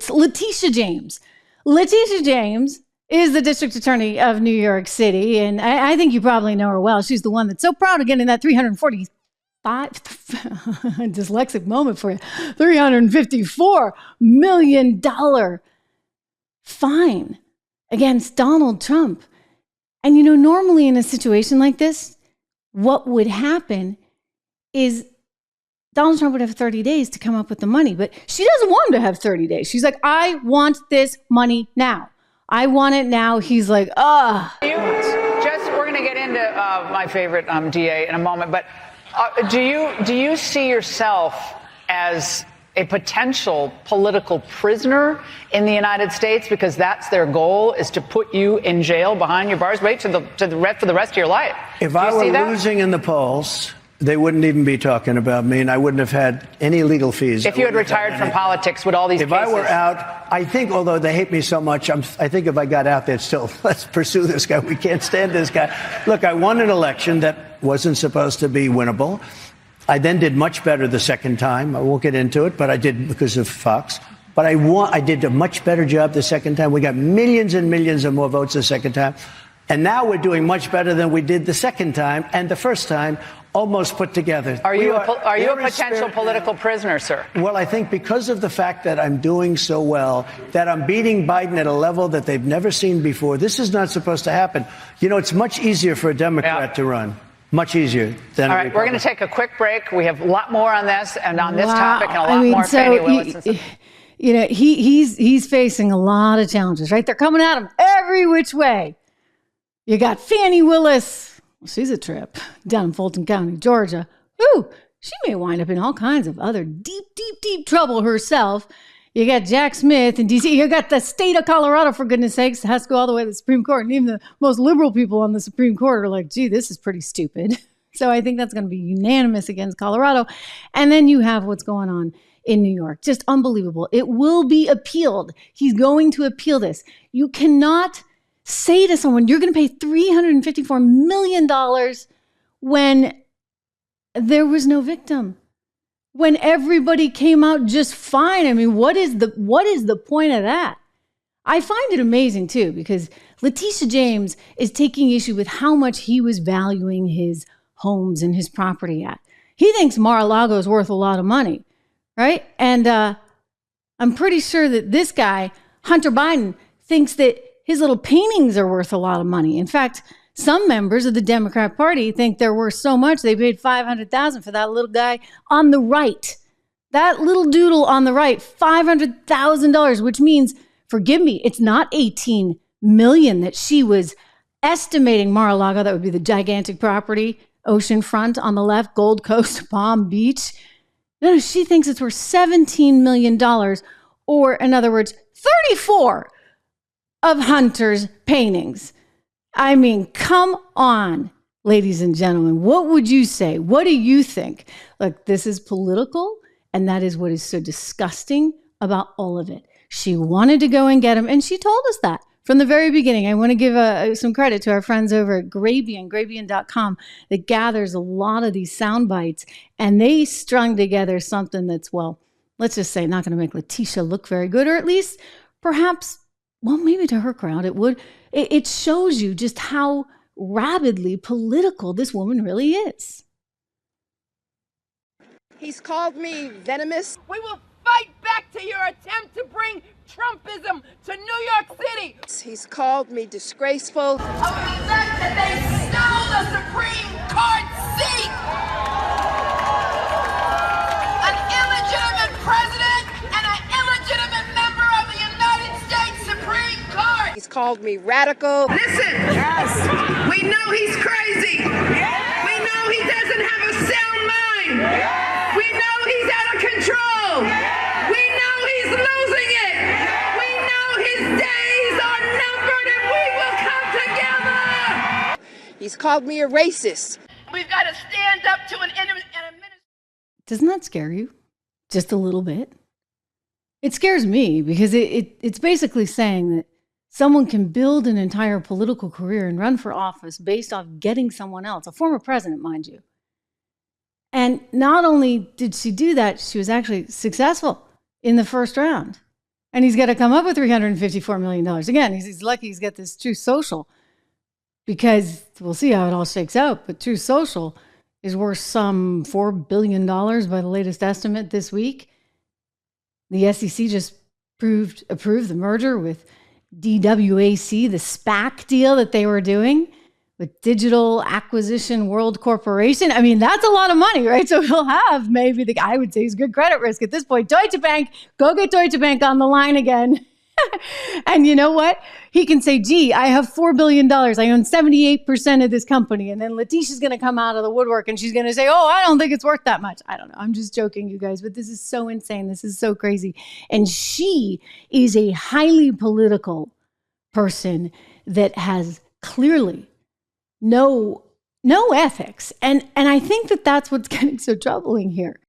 It's Letitcia James. Letitcia James is the district attorney of New York City, and I think you probably know her well. She's the one that's so proud of getting that dyslexic moment for you, $354 million fine against Donald Trump. And normally in a situation like this, what would happen is Donald Trump would have 30 days to come up with the money, but she doesn't want him to have 30 days. She's like, I want this money now. I want it now. He's like, we're going to get into my favorite DA in a moment, but do you see yourself as a potential political prisoner in the United States, because that's their goal, is to put you in jail behind your bars, for the rest of your life? If I were losing in the polls, they wouldn't even be talking about me, and I wouldn't have had any legal fees. If you had retired from politics, would all these cases... If I were out, I think, although they hate me so much, I think if I got out, they'd still, let's pursue this guy. We can't stand this guy. Look, I won an election that wasn't supposed to be winnable. I then did much better the second time. I won't get into it, but I did because of Fox. But I did a much better job the second time. We got millions and millions of more votes the second time. And now we're doing much better than we did the second time and the first time, almost put together. Are you a potential political prisoner, sir? Well, I think because of the fact that I'm doing so well, that I'm beating Biden at a level that they've never seen before. This is not supposed to happen. It's much easier for a Democrat to run. Much easier than All right, we're going to take a quick break. We have a lot more on this and on this topic and a lot more Fannie Willis. He's facing a lot of challenges, right? They're coming at him every which way. You got Fannie Willis. Well, she's a trip down in Fulton County, Georgia. Ooh, she may wind up in all kinds of other deep trouble herself. You got Jack Smith in D.C. You got the state of Colorado, for goodness sakes. It has to go all the way to the Supreme Court. And even the most liberal people on the Supreme Court are like, gee, this is pretty stupid. So I think that's going to be unanimous against Colorado. And then you have what's going on in New York. Just unbelievable. It will be appealed. He's going to appeal this. You cannot say to someone, you're going to pay $354 million when there was no victim, when everybody came out just fine. I mean, what is the point of that? I find it amazing too, because Letitcia James is taking issue with how much he was valuing his homes and his property at. He thinks Mar-a-Lago is worth a lot of money, right? And I'm pretty sure that this guy, Hunter Biden, thinks that his little paintings are worth a lot of money. In fact, some members of the Democrat Party think they're worth so much they paid $500,000 for that little guy on the right. That little doodle on the right, $500,000, which means, forgive me, it's not $18 million that she was estimating Mar-a-Lago. That would be the gigantic property, oceanfront on the left, Gold Coast, Palm Beach. No, she thinks it's worth $17 million, or in other words, 34 of Hunter's paintings. I mean, come on, ladies and gentlemen. What would you say? What do you think? Look, this is political, and that is what is so disgusting about all of it. She wanted to go and get him, and she told us that from the very beginning. I want to give some credit to our friends over at Grabian.com, that gathers a lot of these sound bites, and they strung together something that's, well, let's just say not going to make Letitia look very good, or at least perhaps, well, maybe to her crowd it would. It shows you just how rabidly political this woman really is. He's called me venomous. We will fight back to your attempt to bring Trumpism to New York City. He's called me disgraceful. Of the fact that they stole the Supreme Court seat. An illegitimate president and an illegitimate member of the United States Supreme Court. He's called me radical. Listen, yes. We know he's crazy. Yes. We know he doesn't have a sound mind. Yes. We know he's out of control. Yes. We know he's losing it. Yes. We know his days are numbered, and we will come together. He's called me a racist. We've got to stand up to an enemy. Doesn't that scare you? Just a little bit? It scares me because it's basically saying that someone can build an entire political career and run for office based off getting someone else, a former president, mind you. And not only did she do that, she was actually successful in the first round. And he's got to come up with $354 million. Again, he's lucky he's got this Truth Social, because we'll see how it all shakes out. But Truth Social is worth some $4 billion by the latest estimate this week. The SEC just approved the merger with DWAC, the SPAC deal that they were doing with Digital Acquisition World Corporation. I mean, that's a lot of money, right? So he'll have maybe I would say he's good credit risk at this point. Deutsche Bank, go get Deutsche Bank on the line again. And you know what? He can say, gee, I have $4 billion. I own 78% of this company. And then Letitia's going to come out of the woodwork and she's going to say, oh, I don't think it's worth that much. I don't know. I'm just joking, you guys, but this is so insane. This is so crazy. And she is a highly political person that has clearly no ethics. And I think that that's what's getting so troubling here.